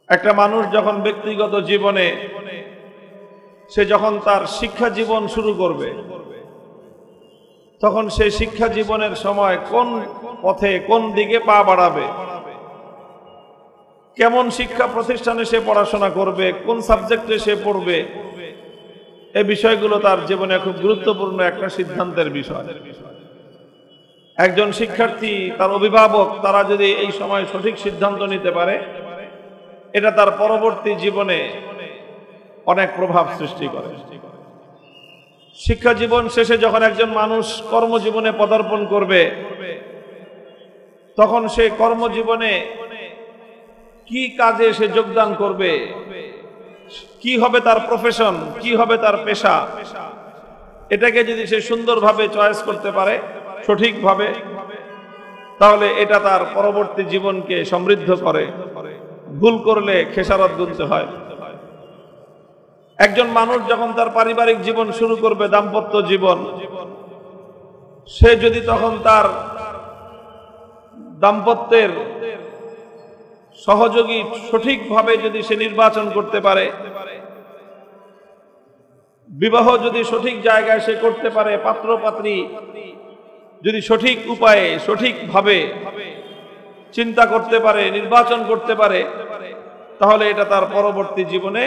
একটা মানুষ যখন ব্যক্তিগত জীবনে সে যখন তার শিক্ষা জীবন শুরু করবে, তখন সে শিক্ষা জীবনের সময় কোন পথে কোন দিকে পা বাড়াবে, কেমন শিক্ষা প্রতিষ্ঠানে সে পড়াশোনা করবে, কোন সাবজেক্টে সে পড়বে, এই বিষয়গুলো তার জীবনে খুব গুরুত্বপূর্ণ একটা সিদ্ধান্তের বিষয়। একজন শিক্ষার্থী, তার অভিভাবক, তারা যদি এই সময় সঠিক সিদ্ধান্ত নিতে পারে, এটা তার পরবর্তী জীবনে অনেক প্রভাব সৃষ্টি করে। শিক্ষা জীবন শেষে যখন একজন মানুষ কর্মজীবনে পদার্পণ করবে, তখন সে কর্মজীবনে কি কাজে সে যোগদান করবে, কি হবে তার প্রফেশন, কি হবে তার পেশা, এটাকে যদি সে সুন্দরভাবে চয়েস করতে পারে সঠিকভাবে, তাহলে এটা তার পরবর্তী জীবনকে সমৃদ্ধ করে। ভুল করলে খেসারত গুনতে হয়। একজন মানুষ যখন তার পারিবারিক জীবন শুরু করবে, দাম্পত্য জীবন, সে যদি তখন তার দাম্পত্যের সহযোগী সঠিকভাবে যদি সে নির্বাচন করতে পারে, বিবাহ যদি সঠিক জায়গায় সে করতে পারে, পাত্র পাত্রী যদি সঠিক উপায়ে সঠিকভাবে চিন্তা করতে পারে, নির্বাচন করতে পারে, তাহলে এটা তার পরবর্তী জীবনে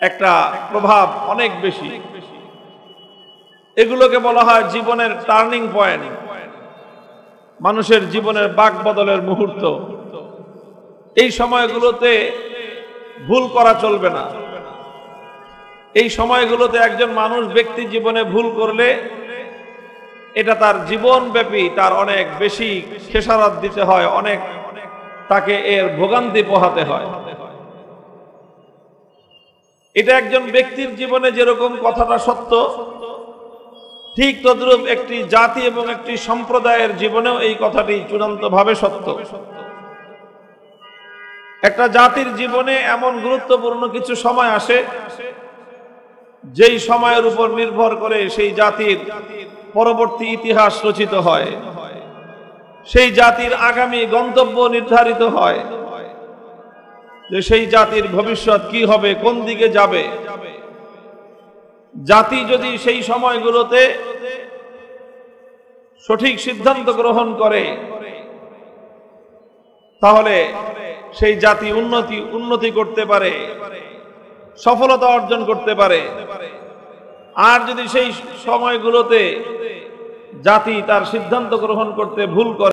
একটা প্রভাব অনেক বেশি। এগুলোকে বলা হয় জীবনের টার্নিং পয়েন্ট, মানুষের জীবনের বাক বদলের মুহূর্ত। এই সময়গুলোতে ভুল করা চলবে না। এই সময়গুলোতে একজন মানুষ ব্যক্তি জীবনে ভুল করলে এটা তার জীবনব্যাপী তার অনেক বেশি খেসারত দিতে হয়, অনেক তাকে এর ভোগান্তি পোহাতে হয়। এটা একজন ব্যক্তির জীবনে যেরকম কথাটা সত্য, ঠিক তদ্রূপ একটি জাতি এবং একটি সম্প্রদায়ের জীবনেও এই কথাটি চূড়ান্তভাবে সত্য। একটা জাতির জীবনে এমন গুরুত্বপূর্ণ কিছু সময় আসে, যেই সময়ের উপর নির্ভর করে সেই জাতির পরবর্তী ইতিহাস রচিত হয়, সেই জাতির আগামী গন্তব্য নির্ধারিত হয়, যে সেই জাতির ভবিষ্যৎ কি হবে, কোন দিকে যাবে। জাতি যদি সেই সময়গুলোতে সঠিক সিদ্ধান্ত গ্রহণ করে, তাহলে সেই জাতি উন্নতি করতে পারে, সফলতা অর্জন করতে পারে। আর যদি সেই সময়গুলোতে জাতি তার সিদ্ধান্ত গ্রহণ করতে ভুল করে,